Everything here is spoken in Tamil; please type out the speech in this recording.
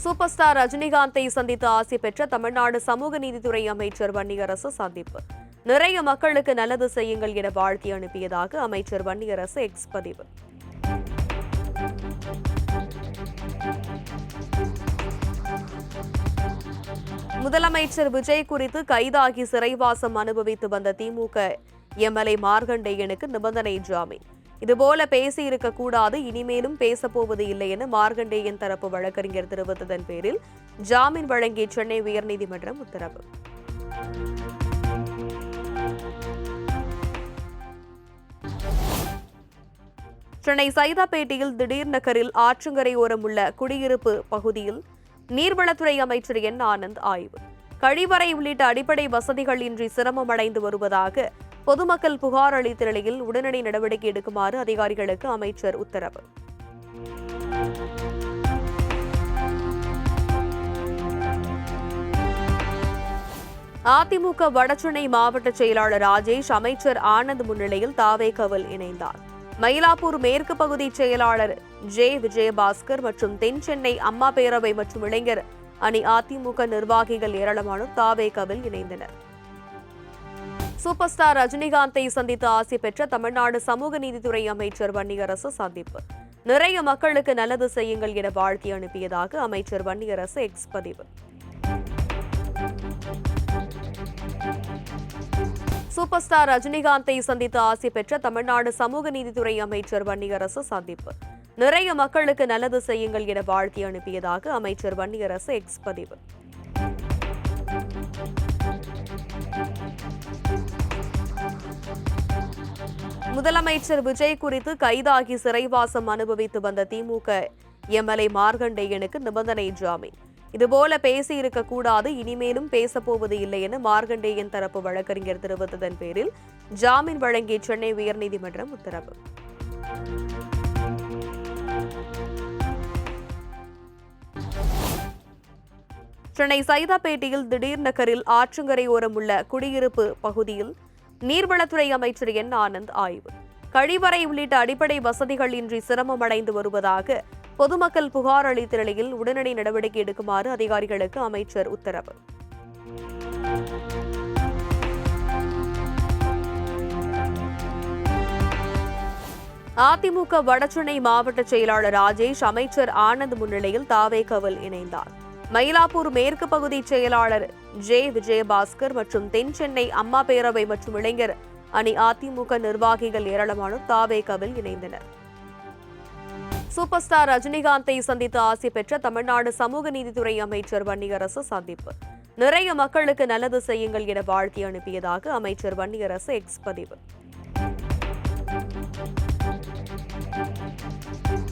சூப்பர் ஸ்டார் ரஜினிகாந்தை சந்தித்து ஆசி பெற்ற தமிழ்நாடு சமூக நீதித்துறை அமைச்சர் வன்னியரசு சந்திப்பு. நிறைய மக்களுக்கு நல்லது செய்யுங்கள் என வாழ்த்தி அனுப்பியதாக அமைச்சர் வன்னியரசு எக்ஸ் பதிவு. முதலமைச்சர் விஜய் குறித்து கைதாகி சிறைவாசம் அனுபவித்து வந்த திமுக எம்எல்ஏ மார்கண்டேயனுக்கு நிபந்தனை ஜாமீன். இதுபோல பேசியிருக்க கூடாது, இனிமேலும் பேசப்போவது இல்லை என மார்கண்டேயன் தரப்பு வழக்கறிஞர் தெரிவித்ததன் பேரில் ஜாமீன் வழங்கிய சென்னை உயர்நீதிமன்றம் உத்தரவு. சென்னை சைதாப்பேட்டையில் திடீர் நகரில் ஆற்றங்கரையோரம் உள்ள குடியிருப்பு பகுதியில் நீர்வளத்துறை அமைச்சர் என் ஆனந்த் ஆய்வு. கழிவறை உள்ளிட்ட அடிப்படை வசதிகள் இன்றி சிரமம் அடைந்து வருவதாக பொதுமக்கள் புகார் அளித்த நிலையில் உடனடி நடவடிக்கை எடுக்குமாறு அதிகாரிகளுக்கு அமைச்சர் உத்தரவு. அதிமுக வடசென்னை மாவட்ட செயலாளர் ராஜேஷ் அமைச்சர் ஆனந்த் முன்னிலையில் தாவேகவில் இணைந்தார். மயிலாப்பூர் மேற்கு பகுதி செயலாளர் ஜே விஜயபாஸ்கர் மற்றும் தென் சென்னை அம்மா பேரவை மற்றும் இளைஞர் அணி அதிமுக நிர்வாகிகள் ஏராளமானோர் தாவேகவில் இணைந்தனர். சூப்பர் ஸ்டார் ரஜினிகாந்தை சந்தித்து ஆசி பெற்ற தமிழ்நாடு சமூக நீதித்துறை அமைச்சர் வன்னியரசு சந்திப்பு. நிறைய மக்களுக்கு நல்லது செய்யுங்கள் என வாழ்த்தி அனுப்பியதாக அமைச்சர் வன்னியரசு எக்ஸ் பதிவு. சூப்பர் ஸ்டார் ரஜினிகாந்தை சந்தித்து ஆசி பெற்ற தமிழ்நாடு சமூக நீதித்துறை அமைச்சர் வன்னியரசு சந்திப்பு. நிறைய மக்களுக்கு நல்லது செய்யுங்கள் என வாழ்த்தி அனுப்பியதாக அமைச்சர் வன்னியரசு எக்ஸ் பதிவு. முதலமைச்சர் விஜய் குறித்து கைதாகி சிறைவாசம் அனுபவித்து வந்த திமுக எம்எல்ஏ மார்கண்டேயனுக்கு நிபந்தனை ஜாமீன். இதுபோல பேசியிருக்க கூடாது, இனிமேலும் பேசப்போவது இல்லை என மார்கண்டேயன் தரப்பு வழக்கறிஞர் தெரிவித்ததன் பேரில் ஜாமீன் வழங்கிய சென்னை உயர்நீதிமன்றம் உத்தரவு. சென்னை சைதாப்பேட்டையில் திடீர் நகரில் ஆற்றங்கரையோரம் உள்ள குடியிருப்பு பகுதியில் நீர்வளத்துறை அமைச்சர் என் ஆனந்த் ஆய்வு. கழிவறை உள்ளிட்ட அடிப்படை வசதிகள் இன்றி சிரமம் அடைந்து வருவதாக பொதுமக்கள் புகார் அளித்த நிலையில் உடனடி நடவடிக்கை எடுக்குமாறு அதிகாரிகளுக்கு அமைச்சர் உத்தரவு. அதிமுக வடசென்னை மாவட்ட செயலாளர் ராஜேஷ் அமைச்சர் ஆனந்த் முன்னிலையில் தாவேகவில் இணைந்தார். மயிலாப்பூர் மேற்கு பகுதி செயலாளர் ஜே விஜயபாஸ்கர் மற்றும் தென் சென்னை அம்மா பேரவை மற்றும் இளைஞர் அணி அதிமுக நிர்வாகிகள் ஏராளமானோர் தாவேகவில் இணைந்தனர். சூப்பர் ஸ்டார் ரஜினிகாந்தை சந்தித்து ஆசி பெற்ற தமிழ்நாடு சமூக நீதித்துறை அமைச்சர் வன்னியரசு சந்திப்பு. நிறைய மக்களுக்கு நல்லது செய்யுங்கள் என வாழ்த்தி அனுப்பியதாக அமைச்சர் வன்னியரசு எக்ஸ் பதிவு.